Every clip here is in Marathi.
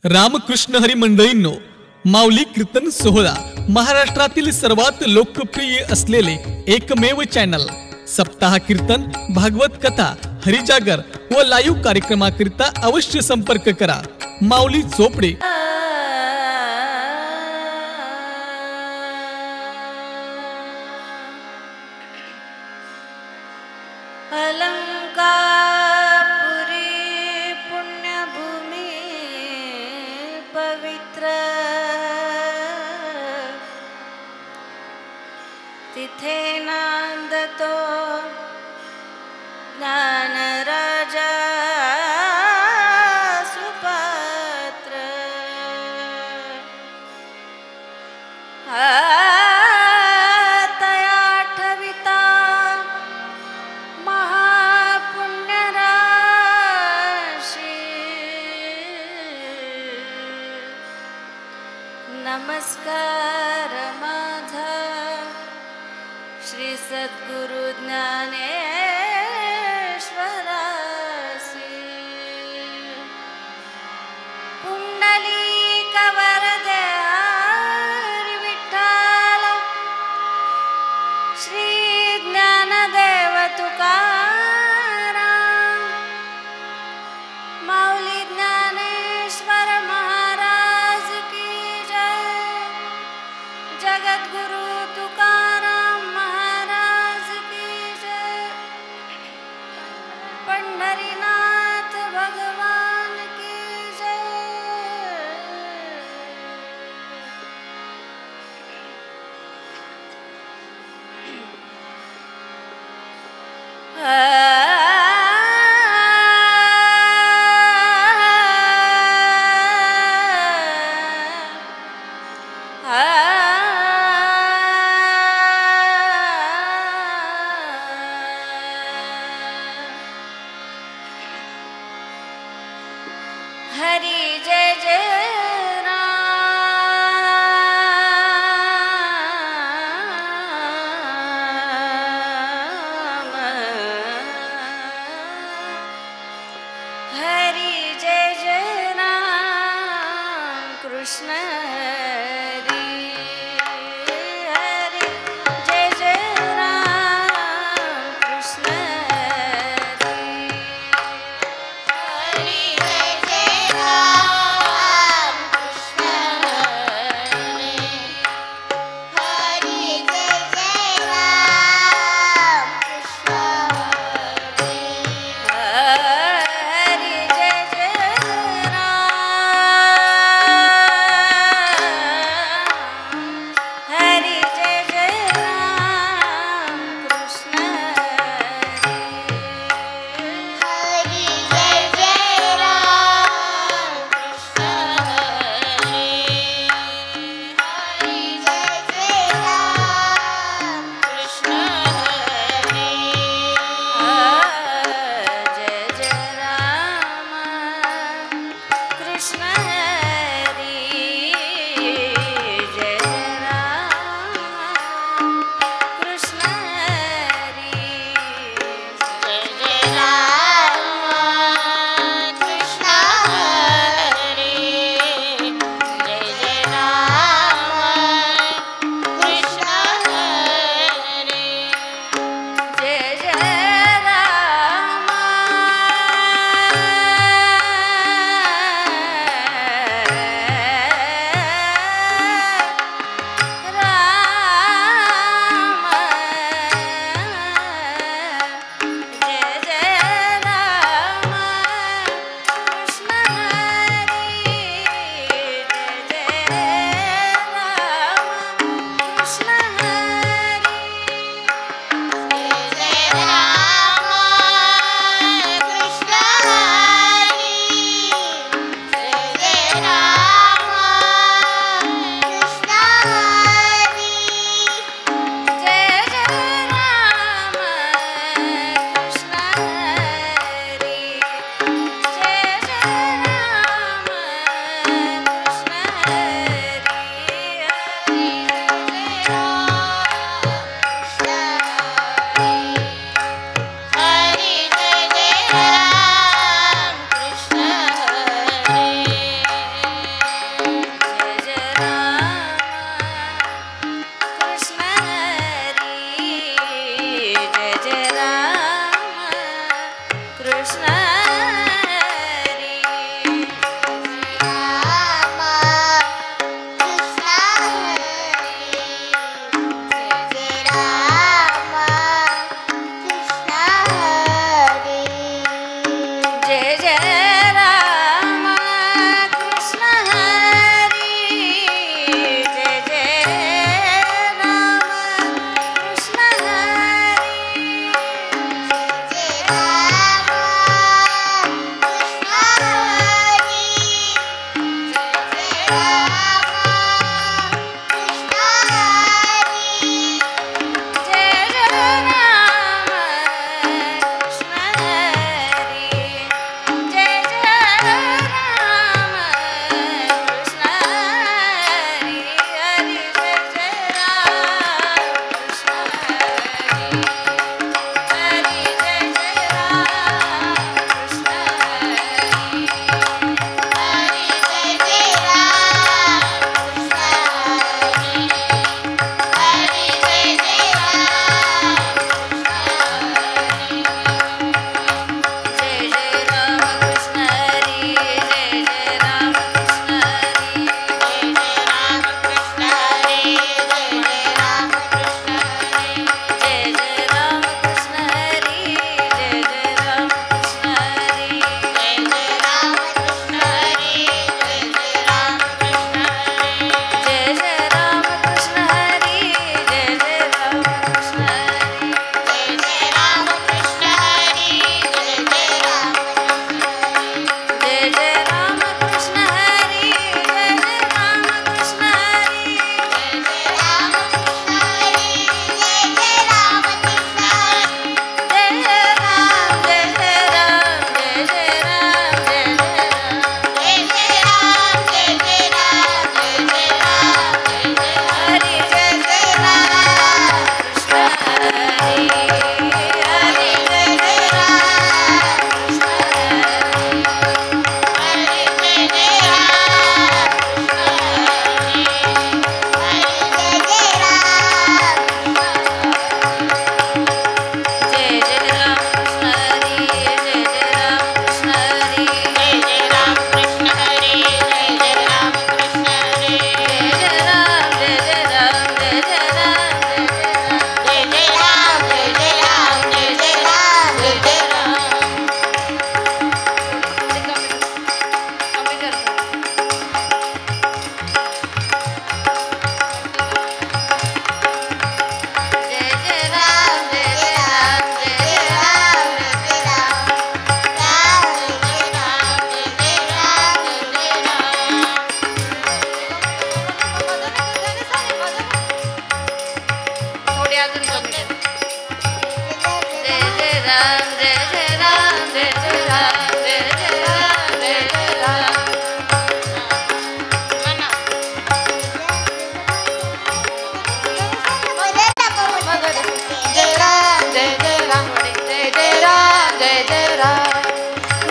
रामकृष्ण हरी मंडळींनो, माऊली कीर्तन सोहळा महाराष्ट्रातील सर्वात लोकप्रिय असलेले एकमेव चॅनल सप्ताह कीर्तन, भागवत कथा, हरिजागर व लाईव्ह कार्यक्रमाकरिता अवश्य संपर्क करा. माऊली चोपडे. तिथे नांदतो ज्ञान राजा सुपात्र. तया ठविता महापुण्य राशी. नमस्कार माझा श्री सद्गुरु ज्ञानेश्वरासी. पुंडलिक वरदे हरी विठ्ठल, श्री ज्ञानदेव तुकाराम, माऊली ज्ञानेश्वर महाराज की जय. जगद्गुरु तुकाराम महाराज की जय. पंढरीनाथ भगवान की जय. हरि जय जय राम. हरि जय जय राम. कृष्ण हरि. हरि जय जय राम. कृष्ण हरि. हरि जय जय राम. कृष्ण हरि. हरि जय जय राम. कृष्ण हरि. हरि जय जय राम. हरि जय जय राम. कृष्ण हरि. हरि जय जय राम. कृष्ण हरि. हरि जय जय राम. कृष्ण हरि. जय जय राम. कृष्ण हरि. जय जय राम. कृष्ण हरि. जय जय राम. कृष्ण हरि. जय जय राम. कृष्ण हरि. जय जय राम.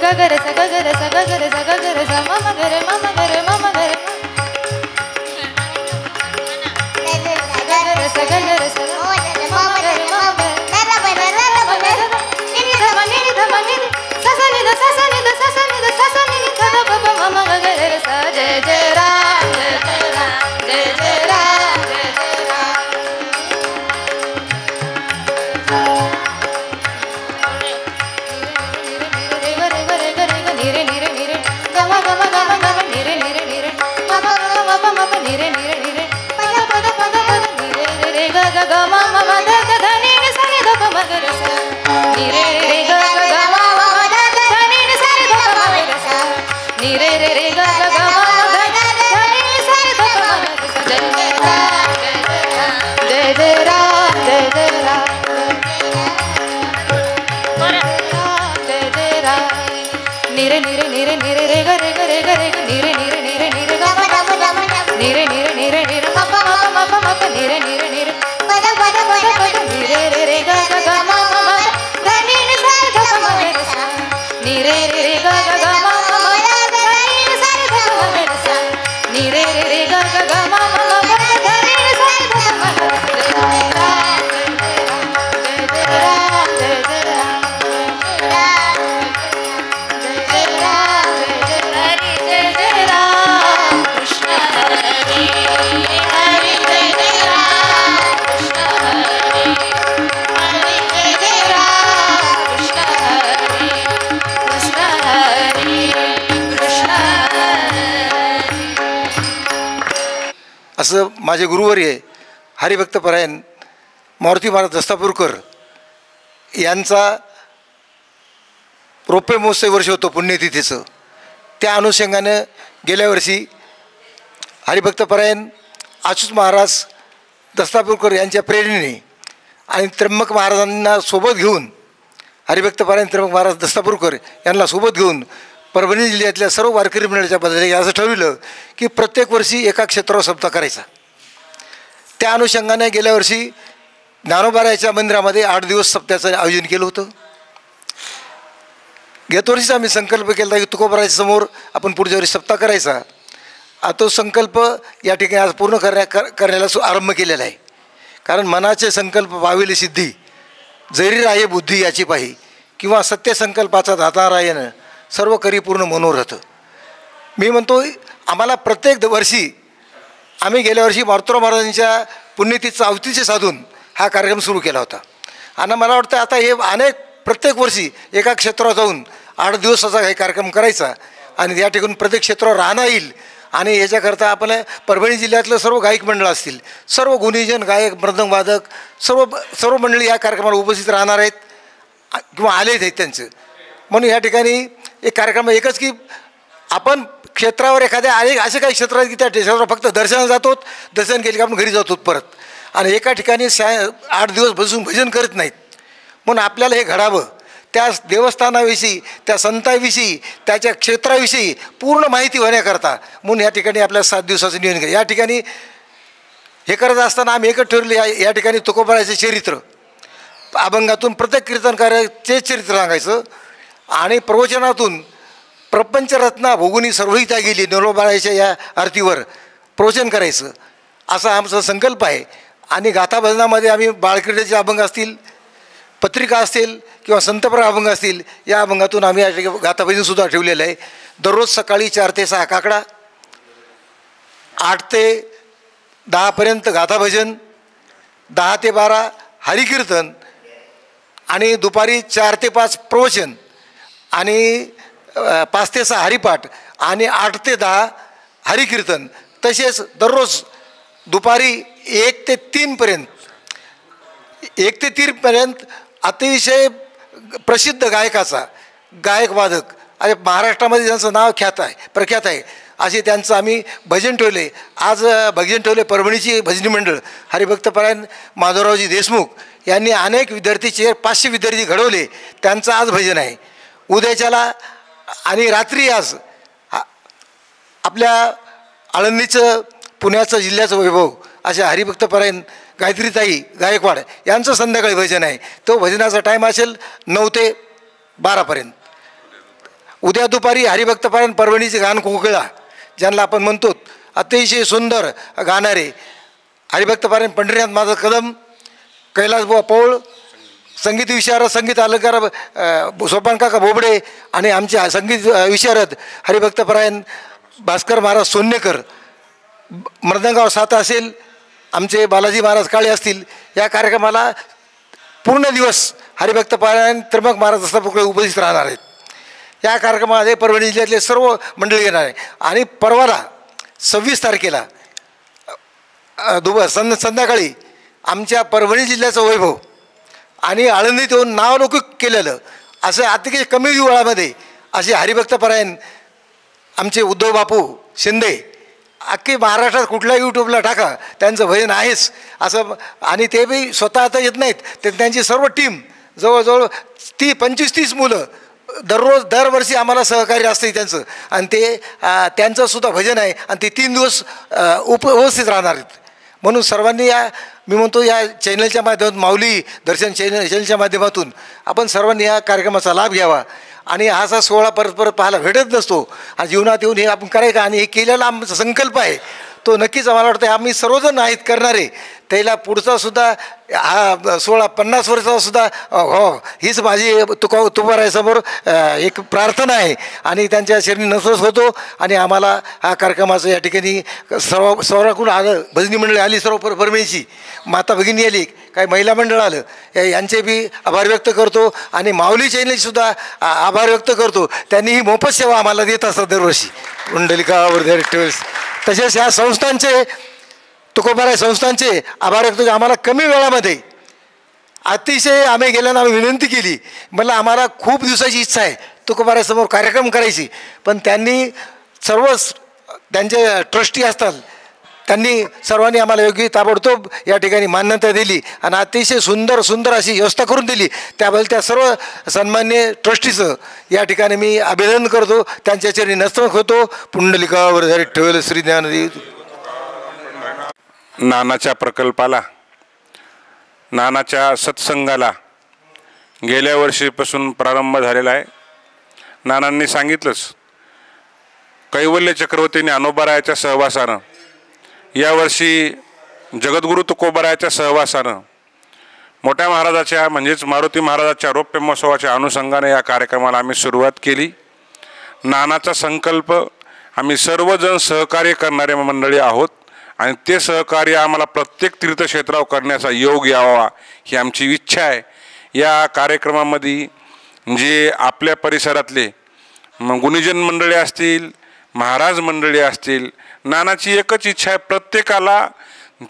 गगर स गगर स गगर स गगर स मम गर मम गर मम गर गगर स गगर स मम गर मम गर निनि धम निनि धम निनि स स नि द स स नि द स स नि द स स नि नि ध ध प प मम गर स जय जय राम जय जय राम जय जय राम जय जय राम निरे निरे निरे पद पद पद पद निरे रे ग ग ग म म म द द ध नि नि स नि ध प म ग र स निरे रे ग ग ग म म म द द ध नि नि स नि ध प म ग र स निरे रे रे ग ग ग म म द द ध नि नि स नि ध प म ग र स जय जय राम जय जय राम जय जय राम जय जय राम निरे निरे निरे निरे रे ग रे ग रे ग रे ग निरे निरे निरे निरे ग म निरे निरे निरे निरे म प म प म प म प निरे निरे निरे पद पद पद पद निरे रे रे ग ग ग म म म ध नि नि ಸ ಧ ಪ ಮ ಗ ರ ಸ निरे रे रे ग ग ग म म म ದ ದ ಧ नि नि ಸ ಧ ಪ ಮ ಗ ರ ಸ निरे रे रे ग ग ग म म म ದ ದ ಧ नि नि ಸ ಧ ಪ ಮ ಗ ರ ಸ जय जय राम जय जय राम जय जय राम जय जय हरि जय जय राम कृष्ण हरि हरि जय जय राम कृष्ण हरि हरि जय जय राम कृष्ण हरि कृष्ण हरि कृष्ण हरि असं माझे गुरुवर्य हरिभक्तपरायण मारुती महाराज दस्तापूरकर यांचा रौप्य महोत्सव वर्ष होतो पुण्यतिथीचं. त्या अनुषंगानं गेल्या वर्षी हरिभक्तपरायण अच्युत महाराज दस्तापूरकर यांच्या प्रेरणेने आणि त्र्यंबक महाराजांना सोबत घेऊन हरिभक्तपरायण त्र्यंबक महाराज दस्तापूरकर यांना सोबत घेऊन परभणी जिल्ह्यातल्या सर्व वारकरी मंडळाच्या बदले असं ठरविलं की प्रत्येक वर्षी एका क्षेत्रावर सप्ताह करायचा. त्या अनुषंगाने गेल्या वर्षी ज्ञानोबारायाच्या मंदिरामध्ये 8 दिवस सप्त्याचं आयोजन केलं होतं. गेल्या वर्षीच आम्ही संकल्प केला होता की तुकोबारायाच्या समोर आपण पुढच्या वर्षी सप्ताह करायचा. तो संकल्प या ठिकाणी आज पूर्ण करण्याला आरंभ केलेला आहे. कारण मनाचे संकल्प पाविले सिद्धी, जरी राहे बुद्धी याची पाही, किंवा सत्यसंकल्पाचा दाता रायन सर्व करी पूर्ण मनोरथ. मी म्हणतो आम्हाला प्रत्येक वर्षी आम्ही गेल्या वर्षी मारुतीराव महाराजांच्या पुण्यतिथीचं अवतीचे साधून हा कार्यक्रम सुरू केला होता. आणि मला वाटतं आता हे प्रत्येक वर्षी एका क्षेत्रावर जाऊन 8 दिवसाचा काही कार्यक्रम करायचा आणि या ठिकाणी प्रत्येक क्षेत्रावर राहणं येईल. आणि याच्याकरता आपल्या परभणी जिल्ह्यातलं सर्व गायक मंडळ असतील, सर्व गुणीजन गायक मृदंग वादक सर्व मंडळी या कार्यक्रमाला उपस्थित राहणार आहेत किंवा आलेच आहेत त्यांचं. म्हणून या ठिकाणी एक कार्यक्रम एकच की आपण क्षेत्रावर एखाद्या असे काही क्षेत्र आहेत की त्या क्षेत्रावर फक्त दर्शनाला जातो, दर्शन केले की आपण घरी जातो परत, आणि एका ठिकाणी 8 दिवस बसून भजन करत नाहीत. म्हणून आपल्याला हे घडावं, त्या देवस्थानाविषयी, त्या संतांविषयी, त्याच्या क्षेत्राविषयी पूर्ण माहिती होण्याकरता म्हणून या ठिकाणी आपल्याला 7 दिवसाचं नियोजन केलं. या ठिकाणी हे करत असताना आम्ही एकच ठरवले, या ठिकाणी तुकोबारायाचे चरित्र अभंगातून प्रत्येक कीर्तनकाराचे चरित्र सांगायचं आणि प्रवचनातून प्रपंचरत्ना भोगुनी सर्वही त्या गेली ज्ञानोबारायाच्या या आरतीवर प्रवचन करायचं असा आमचा संकल्प आहे. आणि गाथा भजनामध्ये आम्ही बाळक्रीडेचे अभंग असतील, पत्रिका असतील किंवा संतपर अभंग असतील, या अभंगातून आम्ही या ठिकाणी गाथाभजनसुद्धा ठेवलेलं आहे. दररोज सकाळी 4 ते 6 काकडा, 8 ते 10पर्यंत गाथाभजन, 10 ते 12 हरिकीर्तन आणि दुपारी 4 ते 5 प्रवचन आणि 5 ते 6 हरिपाठ आणि 8 ते 10 हरिकीर्तन. तसेच दररोज दुपारी 1 ते 3पर्यंत 1 ते 3पर्यंत अतिशय प्रसिद्ध गायकाचा गायक वादक आणि महाराष्ट्रामध्ये ज्यांचं नाव प्रख्यात आहे असे त्यांचं आम्ही भजन ठेवले. आज भजन ठेवले परभणीची भजनी मंडळ हरिभक्तपरायण माधवरावजी देशमुख यांनी अनेक विद्यार्थी 500 विद्यार्थी घडवले. त्यांचं आज भजन आहे. उद्याच्याला आणि रात्री आज आपल्या आळंदीचं, पुण्याचं, जिल्ह्याचं वैभव अशा हरिभक्तपरायण गायत्रीताई गायकवाड यांचं संध्याकाळी भजन आहे. तो भजनाचा टाईम असेल 9 ते 12पर्यंत. उद्या दुपारी हरिभक्तपरायण परभणीचे गान कोकिळा ज्यांना आपण म्हणतो अतिशय सुंदर गाणारे हरिभक्तपरायण पंढरीनाथ माझा कदम, कैलासबुवा पौळ, संगीत विशारद, संगीत अलंकार सोपानकाका बोबडे आणि आमचे संगीत विशारद हरिभक्तपरायण भास्कर महाराज सोन्नेकर, मृदंगावर 7 असेल आमचे बालाजी महाराज काळे असतील. या कार्यक्रमाला पूर्ण दिवस हरिभक्तपरायण त्र्यंबक महाराज दस्तापूरकर उपस्थित राहणार आहेत. या कार्यक्रमामध्ये परभणी जिल्ह्यातले सर्व मंडळी येणार आहे. आणि परवाला 26 तारखेला संध्याकाळी आमच्या परभणी जिल्ह्याचं वैभव आणि आळंदीत येऊन नावलौकिक केलेलं असं अतिशय कमी वेळामध्ये असे हरिभक्तपरायण आमचे उद्धव बापू शिंदे अख्खी महाराष्ट्रात कुठल्या यूट्यूबला टाका त्यांचं भजन आहेच असं. आणि ते बी स्वतः आता येत नाहीत, ते त्यांची सर्व टीम जवळजवळ 25-30 मुलं दरवर्षी आम्हाला सहकार्य असते त्यांचं. आणि ते त्यांचंसुद्धा भजन आहे आणि ते 3 दिवस उपस्थित राहणार आहेत. म्हणून सर्वांनी मी म्हणतो या चॅनलच्या माध्यमातून, माऊली दर्शन चॅनलच्या माध्यमातून आपण सर्वांनी या कार्यक्रमाचा लाभ घ्यावा. आणि असा सोहळा परत पाहायला भेटत नसतो आणि जीवनात येऊन हे आपण करायचं. आणि हे केलेला आमचा संकल्प आहे तो नक्कीच आम्हाला वाटतं आम्ही सर्वजण आहेत करणारे. त्याला पुढचासुद्धा हा सोहळा 50 वर्षाचासुद्धा हो हीच माझी तुकोबारायासमोर एक प्रार्थना आहे. आणि त्यांच्या शरणी नमस्कार होतो. आणि आम्हाला हा कार्यक्रमाचं या ठिकाणी सर्वांकडून आलं, भजनी मंडळी आली, सर्व परभणीची माता भगिनी आली, काही महिला मंडळ आलं, यांचे बी आभार व्यक्त करतो. आणि माऊली चॅनलसुद्धा आभार व्यक्त करतो. त्यांनी ही मोफत सेवा आम्हाला देत असतात दरवर्षी कुंडलिकावर ट्रेव्हल्स. तसेच ह्या संस्थांचे, तुकोबाराय संस्थांचे आभार व्यक्त. आम्हाला कमी वेळामध्ये अतिशय आम्ही गेल्यानं आम्ही विनंती केली, मला आम्हाला खूप दिवसाची इच्छा आहे तुकोबारायासमोर कार्यक्रम करायची. पण त्यांनी सर्व त्यांचे ट्रस्टी असतात त्यांनी सर्वांनी आम्हाला योग्य ताबडतोब या ठिकाणी मान्यता दिली आणि अतिशय सुंदर सुंदर अशी व्यवस्था करून दिली. त्याबद्दल त्या सर्व सन्मान्य ट्रस्टीचं या ठिकाणी मी अभिनंदन करतो. त्यांच्या चरणी नतमस्तक होतो. पुंडलिकावर जरी ठेवलं श्री ज्ञानदेव. नानाच्या प्रकल्पाला, नानाच्या सत्संगाला गेल्या वर्षीपासून प्रारंभ झालेला आहे. नानांनी सांगितलंच, कैवल्य चक्रवर्ती ज्ञानोबारायाच्या सहवासानं, यावर्षी जगद्गुरु तुकोबारायाच्या सहवासानं, मोठ्या महाराजाच्या म्हणजेच मारुती महाराजाच्या रौप्य महोत्सवाच्या अनुषंगाने या कार्यक्रमाला आम्ही सुरुवात केली. नानाचा संकल्प, आम्ही सर्वजण सहकार्य करणारे मंडळी आहोत आणि ते सहकार्य आम्हाला प्रत्येक तीर्थक्षेत्रावर करण्याचा योग यावा ही आमची इच्छा आहे. या कार्यक्रमामध्ये जे आपल्या परिसरातले गुणीजन मंडळी असतील, महाराज मंडळी असतील, नानाची एकच इच्छा आहे, प्रत्येकाला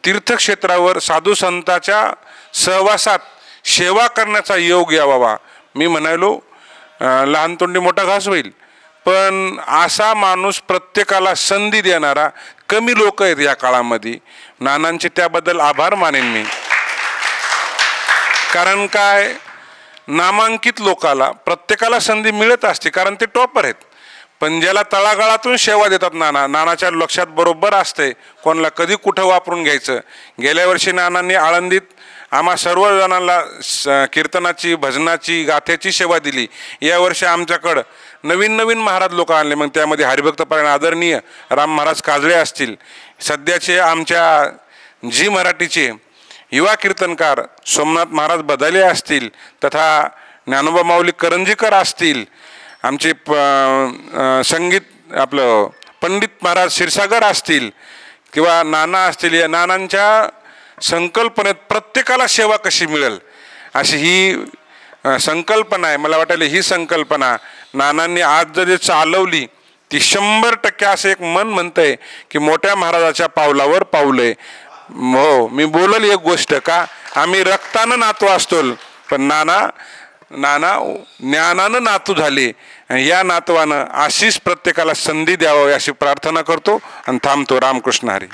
तीर्थक्षेत्रावर साधू संतांच्या सहवासात सेवा करण्याचा योग यावा. मी म्हणालो लहान तोंडी मोठा घास होईल, पण असा माणूस प्रत्येकाला संधी देणारा कमी लोक आहेत या काळामध्ये. नानांचे त्याबद्दल आभार मानेन मी. कारण काय, नामांकित लोकाला प्रत्येकाला संधी मिळत असते कारण ते टॉपर आहेत, पण ज्याला तळागाळातून सेवा देतात नानाच्या लक्षात बरोबर असते कोणाला कधी कुठं वापरून घ्यायचं. गेल्या वर्षी नानांनी आळंदीत आम्हा सर्वजणांना कीर्तनाची, भजनाची, गाथ्याची सेवा दिली. यावर्षी आमच्याकडं नवीन नवीन महाराज लोक आणले. मग त्यामध्ये हरिभक्तपरायण आदरणीय राम महाराज काजळे असतील, सध्याचे आमच्या जी मराठीचे युवा कीर्तनकार सोमनाथ महाराज बदाले असतील, तथा ज्ञानोबा माऊली करंजीकर असतील, आमचे संगीत आपलं पंडित महाराज क्षीरसागर असतील किंवा नाना असतील. या नानांच्या संकल्पनेत प्रत्येकाला सेवा कशी मिळेल अशी ही संकल्पना आहे. मला वाटायला ही संकल्पना नानांनी आज जरी चालवली ती 100% असं एक मन म्हणतंय की मोठ्या महाराजाच्या पावलावर पावलंय. हो, मी बोलल एक गोष्ट का, आम्ही रक्तानं नातू असतो, पण नाना ज्ञानानं नातू झाले. या नातवानं अशीच प्रत्येकाला संधी द्यावी अशी प्रार्थना करतो आणि थांबतो. रामकृष्ण हरी.